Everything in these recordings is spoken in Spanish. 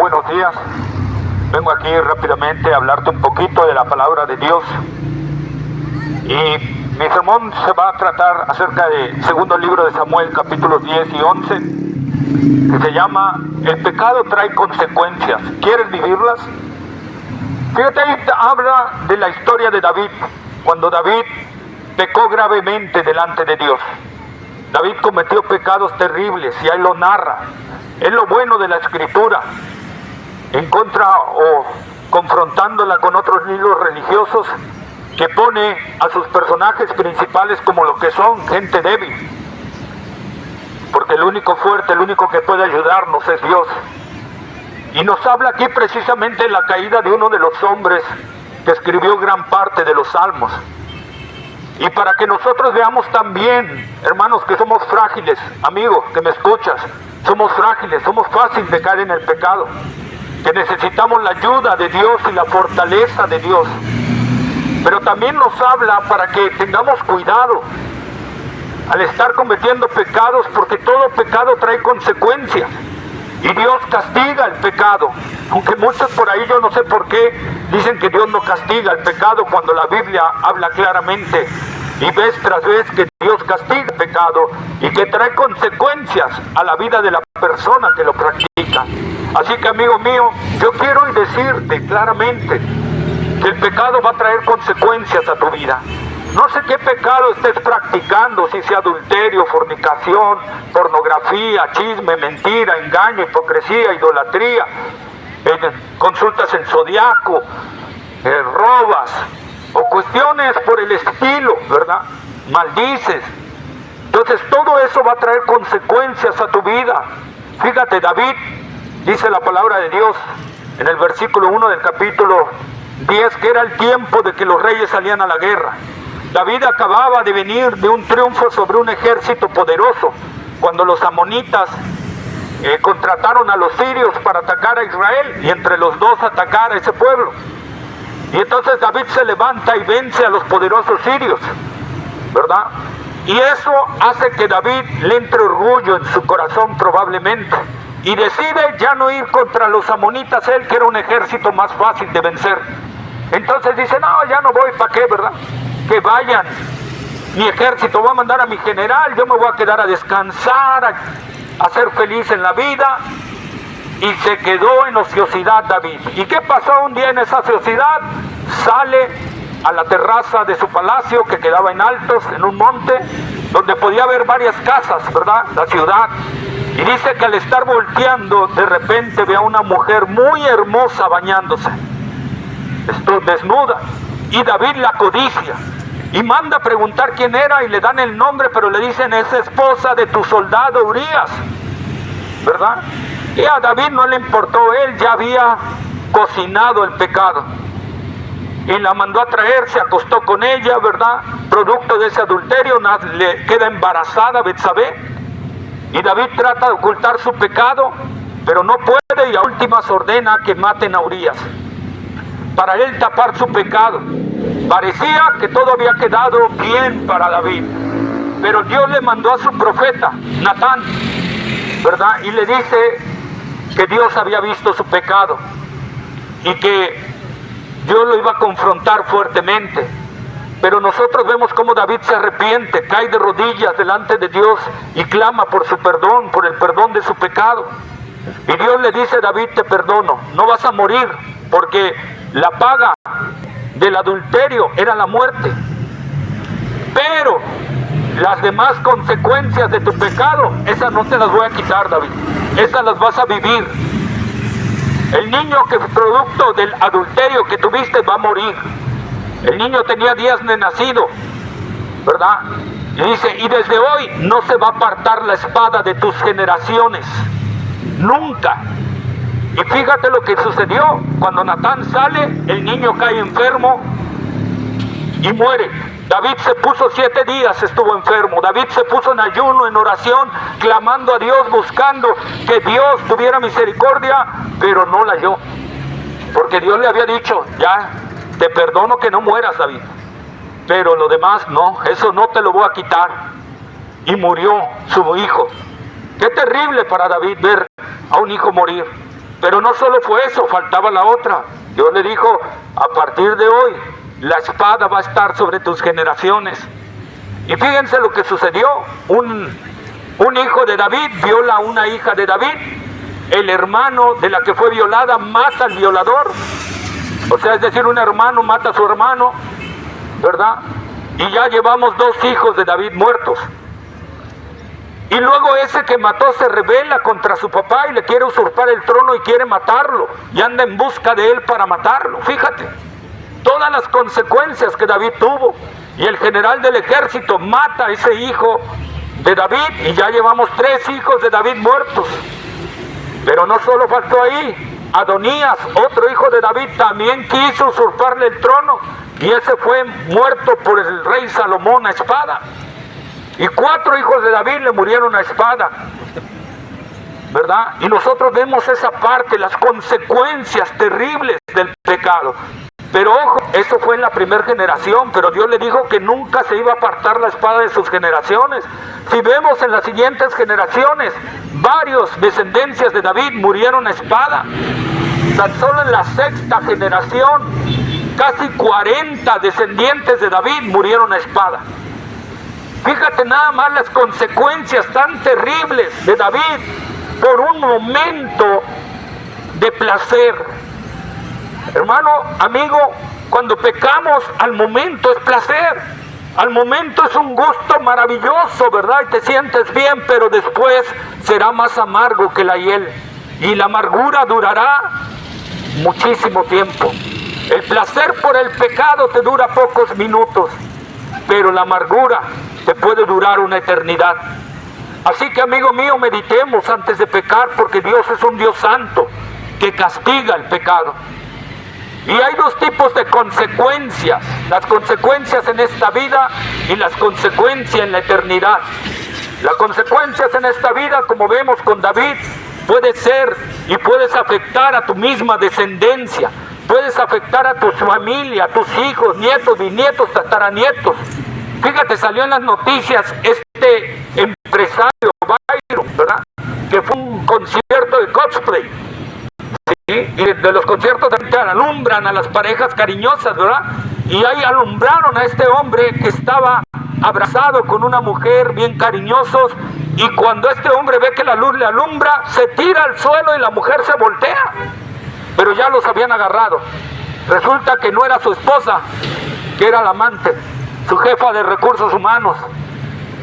buenos días. Vengo aquí rápidamente a hablarte un poquito de la palabra de Dios. Y mi sermón se va a tratar acerca del segundo libro de Samuel, capítulos 10 y 11, que se llama El pecado trae consecuencias. ¿Quieres vivirlas? Fíjate, ahí habla de la historia de David, cuando David pecó gravemente delante de Dios. David cometió pecados terribles y ahí lo narra. Es lo bueno de la escritura, en contra o confrontándola con otros libros religiosos que pone a sus personajes principales como lo que son, gente débil. Porque el único fuerte, el único que puede ayudarnos es Dios. Y nos habla aquí precisamente de la caída de uno de los hombres que escribió gran parte de los salmos. Y para que nosotros veamos también, hermanos, que somos frágiles, amigos que me escuchas, somos frágiles, somos fáciles de caer en el pecado, que necesitamos la ayuda de Dios y la fortaleza de Dios. Pero también nos habla para que tengamos cuidado al estar cometiendo pecados, porque todo pecado trae consecuencias. Y Dios castiga el pecado, aunque muchos por ahí, yo no sé por qué, dicen que Dios no castiga el pecado cuando la Biblia habla claramente y vez tras vez que Dios castiga el pecado y que trae consecuencias a la vida de la persona que lo practica. Así que, amigo mío, yo quiero decirte claramente que el pecado va a traer consecuencias a tu vida. No sé qué pecado estés practicando, si sea adulterio, fornicación, pornografía, chisme, mentira, engaño, hipocresía, idolatría, consultas en zodiaco, robas, o cuestiones por el estilo, ¿verdad? Maldices. Entonces todo eso va a traer consecuencias a tu vida. Fíjate, David, dice la palabra de Dios en el versículo 1 del capítulo 10, que era el tiempo de que los reyes salían a la guerra. David acababa de venir de un triunfo sobre un ejército poderoso, cuando los amonitas contrataron a los sirios para atacar a Israel, y entre los dos atacar a ese pueblo. Y entonces David se levanta y vence a los poderosos sirios, ¿verdad? Y eso hace que David le entre orgullo en su corazón probablemente, y decide ya no ir contra los amonitas, él que era un ejército más fácil de vencer. Entonces dice, no, ya no voy, ¿para qué, verdad? Que vayan, mi ejército va a mandar a mi general, yo me voy a quedar a descansar, a ser feliz en la vida. Y se quedó en ociosidad David. ¿Y qué pasó un día en esa ociosidad? Sale a la terraza de su palacio, que quedaba en altos, en un monte, donde podía ver varias casas, ¿verdad? La ciudad. Y dice que al estar volteando, de repente ve a una mujer muy hermosa bañándose, desnuda. Y David la codicia y manda a preguntar quién era, y le dan el nombre, pero le dicen, es esposa de tu soldado Urías, ¿verdad? Y a David no le importó, él ya había cocinado el pecado. Y la mandó a traer, se acostó con ella, ¿verdad? Producto de ese adulterio, le queda embarazada Betsabé. Y David trata de ocultar su pecado, pero no puede, y a últimas ordena que maten a Urías, para él tapar su pecado. Parecía que todo había quedado bien para David, pero Dios le mandó a su profeta, Natán, ¿verdad? Y le dice que Dios había visto su pecado y que Dios lo iba a confrontar fuertemente. Pero nosotros vemos cómo David se arrepiente, cae de rodillas delante de Dios y clama por su perdón, por el perdón de su pecado. Y Dios le dice, David, te perdono, no vas a morir, porque la paga del adulterio era la muerte. Pero las demás consecuencias de tu pecado, esas no te las voy a quitar, David. Esas las vas a vivir. El niño que producto del adulterio que tuviste va a morir. El niño tenía días de nacido, ¿verdad? Y dice, y desde hoy no se va a apartar la espada de tus generaciones. Nunca. Y fíjate lo que sucedió. Cuando Natán sale, el niño cae enfermo y muere. David se puso 7 días, estuvo enfermo. David se puso en ayuno, en oración, clamando a Dios, buscando que Dios tuviera misericordia, pero no la halló. Porque Dios le había dicho, ya, te perdono que no mueras, David, pero lo demás no, eso no te lo voy a quitar. Y murió su hijo. Qué terrible para David ver a un hijo morir. Pero no solo fue eso, faltaba la otra. Dios le dijo, a partir de hoy, la espada va a estar sobre tus generaciones. Y fíjense lo que sucedió. Un hijo de David viola a una hija de David. El hermano de la que fue violada mata al violador. O sea, es decir, un hermano mata a su hermano, ¿verdad? Y ya llevamos 2 hijos de David muertos. Y luego ese que mató se rebela contra su papá y le quiere usurpar el trono y quiere matarlo. Y anda en busca de él para matarlo. Fíjate, todas las consecuencias que David tuvo. Y el general del ejército mata a ese hijo de David y ya llevamos 3 hijos de David muertos. Pero no solo faltó ahí. Adonías, otro hijo de David, también quiso usurparle el trono. Y ese fue muerto por el rey Salomón a espada. Y 4 hijos de David le murieron a espada, ¿verdad? Y nosotros vemos esa parte, las consecuencias terribles del pecado. Pero ojo, eso fue en la primera generación, pero Dios le dijo que nunca se iba a apartar la espada de sus generaciones. Si vemos en las siguientes generaciones, varios descendencias de David murieron a espada. Tan solo en la 6ª generación, casi 40 descendientes de David murieron a espada. Fíjate nada más las consecuencias tan terribles de David por un momento de placer. Hermano, amigo, cuando pecamos, al momento es placer. Al momento es un gusto maravilloso, ¿verdad? Y te sientes bien, pero después será más amargo que la hiel. Y la amargura durará muchísimo tiempo. El placer por el pecado te dura pocos minutos, pero la amargura te puede durar una eternidad. Así que, amigo mío, meditemos antes de pecar, porque Dios es un Dios santo que castiga el pecado. Y hay 2 tipos de consecuencias: las consecuencias en esta vida y las consecuencias en la eternidad. Las consecuencias en esta vida, como vemos con David, puede ser y puedes afectar a tu misma descendencia, puedes afectar a tu familia, a tus hijos, nietos, bisnietos, tataranietos. Fíjate, salió en las noticias este empresario, Byron, ¿verdad? Que fue un concierto de cosplay. ¿Sí? Y de los conciertos también alumbran a las parejas cariñosas, ¿verdad? Y ahí alumbraron a este hombre que estaba abrazado con una mujer, bien cariñosos. Y cuando este hombre ve que la luz le alumbra, se tira al suelo y la mujer se voltea. Pero ya los habían agarrado. Resulta que no era su esposa, que era la amante, su jefa de recursos humanos,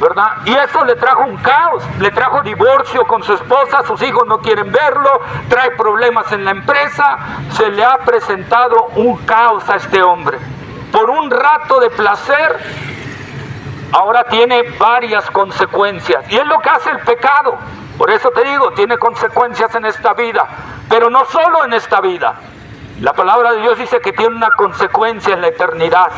¿verdad? Y eso le trajo un caos, le trajo divorcio con su esposa, sus hijos no quieren verlo, trae problemas en la empresa, se le ha presentado un caos a este hombre. Por un rato de placer, ahora tiene varias consecuencias, y es lo que hace el pecado. Por eso te digo, tiene consecuencias en esta vida, pero no solo en esta vida. La palabra de Dios dice que tiene una consecuencia en la eternidad,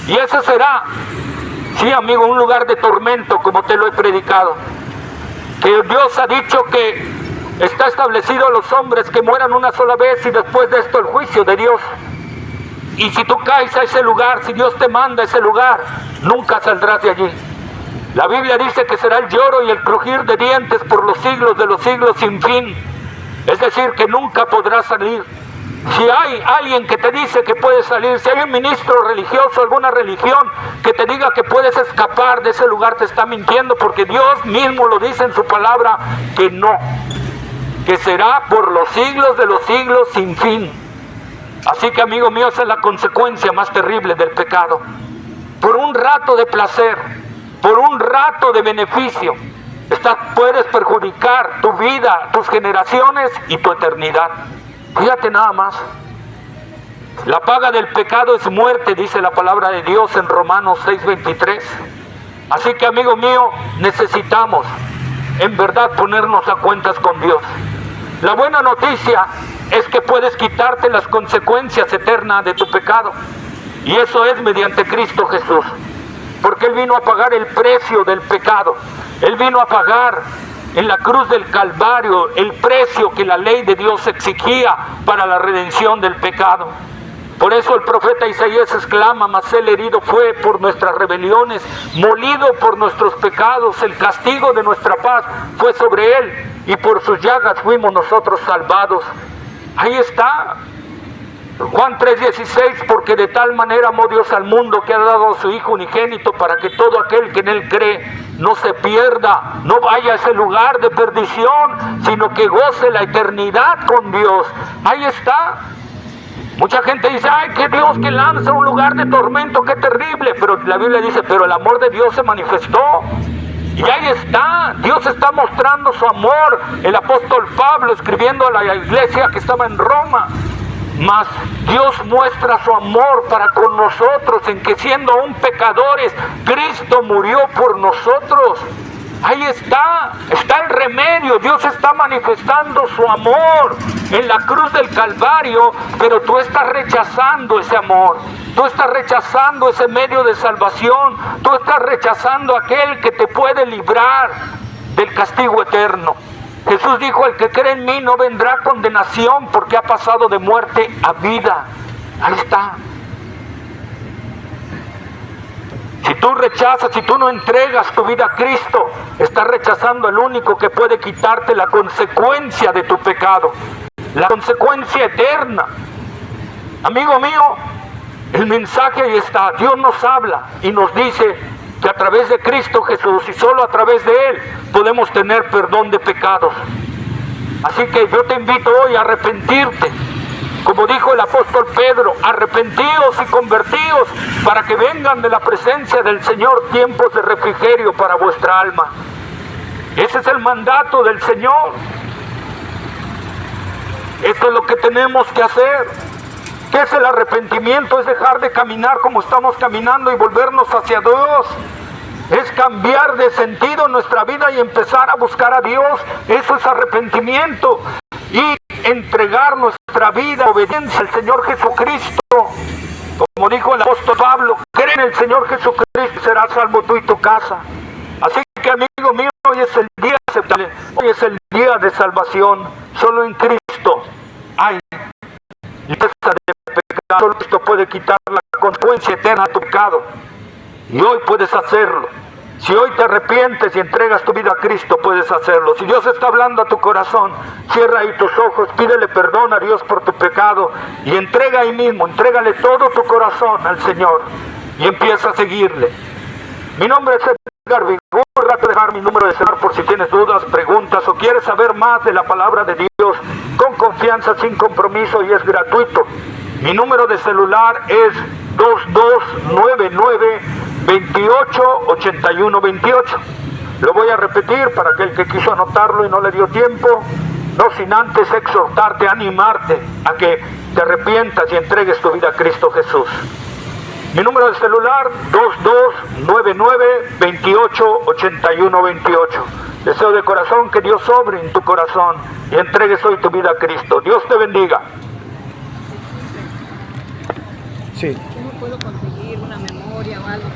y eso será, sí, amigo, un lugar de tormento, como te lo he predicado. Que Dios ha dicho que está establecido a los hombres que mueran una sola vez y después de esto el juicio de Dios. Y si tú caes a ese lugar, si Dios te manda a ese lugar, nunca saldrás de allí. La Biblia dice que será el lloro y el crujir de dientes por los siglos de los siglos sin fin. Es decir, que nunca podrás salir. Si hay alguien que te dice que puedes salir, si hay un ministro religioso, alguna religión que te diga que puedes escapar de ese lugar, te está mintiendo, porque Dios mismo lo dice en su palabra que no, que será por los siglos de los siglos sin fin. Así que, amigo mío, esa es la consecuencia más terrible del pecado. Por un rato de placer, por un rato de beneficio, puedes perjudicar tu vida, tus generaciones y tu eternidad. Fíjate nada más. La paga del pecado es muerte, dice la palabra de Dios en Romanos 6:23. Así que, amigo mío, necesitamos en verdad ponernos a cuentas con Dios. La buena noticia es que puedes quitarte las consecuencias eternas de tu pecado, y eso es mediante Cristo Jesús, porque Él vino a pagar el precio del pecado. Él vino a pagar en la cruz del Calvario el precio que la ley de Dios exigía para la redención del pecado. Por eso el profeta Isaías exclama: mas Él herido fue por nuestras rebeliones, molido por nuestros pecados, el castigo de nuestra paz fue sobre Él, y por sus llagas fuimos nosotros salvados. Ahí está. Juan 3:16, porque de tal manera amó Dios al mundo que ha dado a su Hijo unigénito para que todo aquel que en Él cree no se pierda, no vaya a ese lugar de perdición, sino que goce la eternidad con Dios. Ahí está. Mucha gente dice, ay, que Dios que lanza un lugar de tormento, qué terrible. Pero la Biblia dice, pero el amor de Dios se manifestó. Y ahí está, Dios está mostrando su amor. El apóstol Pablo escribiendo a la iglesia que estaba en Roma. Mas Dios muestra su amor para con nosotros en que siendo aún pecadores, Cristo murió por nosotros. Ahí está el remedio. Dios está manifestando su amor en la cruz del Calvario, pero tú estás rechazando ese amor. Tú estás rechazando ese medio de salvación. Tú estás rechazando aquel que te puede librar del castigo eterno. Jesús dijo, el que cree en mí no vendrá condenación porque ha pasado de muerte a vida. Ahí está. Si tú rechazas, si tú no entregas tu vida a Cristo, estás rechazando al único que puede quitarte la consecuencia de tu pecado, la consecuencia eterna. Amigo mío, el mensaje ahí está. Dios nos habla y nos dice que a través de Cristo Jesús y solo a través de Él podemos tener perdón de pecados. Así que yo te invito hoy a arrepentirte. Como dijo el apóstol Pedro, arrepentíos y convertíos para que vengan de la presencia del Señor tiempos de refrigerio para vuestra alma. Ese es el mandato del Señor. Esto es lo que tenemos que hacer. ¿Qué es el arrepentimiento? Es dejar de caminar como estamos caminando y volvernos hacia Dios. Es cambiar de sentido en nuestra vida y empezar a buscar a Dios. Eso es arrepentimiento. Y entregar nuestra vida en obediencia al Señor Jesucristo. Como dijo el apóstol Pablo, cree en el Señor Jesucristo y serás salvo tú y tu casa. Así que, amigo mío, hoy es el día aceptable. Hoy es el día de salvación. Solo en Cristo hay libertad de pecado. Solo Cristo puede quitar la consecuencia eterna a tu pecado. Y hoy puedes hacerlo. Si hoy te arrepientes y entregas tu vida a Cristo, puedes hacerlo. Si Dios está hablando a tu corazón, cierra ahí tus ojos, pídele perdón a Dios por tu pecado y entrega ahí mismo, entrégale todo tu corazón al Señor y empieza a seguirle. Mi nombre es Edgar Vigurra, te dejar mi número de celular por si tienes dudas, preguntas o quieres saber más de la palabra de Dios con confianza, sin compromiso y es gratuito. Mi número de celular es 2299-288128. Lo voy a repetir para aquel que quiso anotarlo y no le dio tiempo, no sin antes exhortarte, animarte a que te arrepientas y entregues tu vida a Cristo Jesús. Mi número de celular 2299-288128. Deseo de corazón que Dios obre en tu corazón y entregues hoy tu vida a Cristo. Dios te bendiga. Sí. ¿Cómo puedo conseguir una memoria o algo?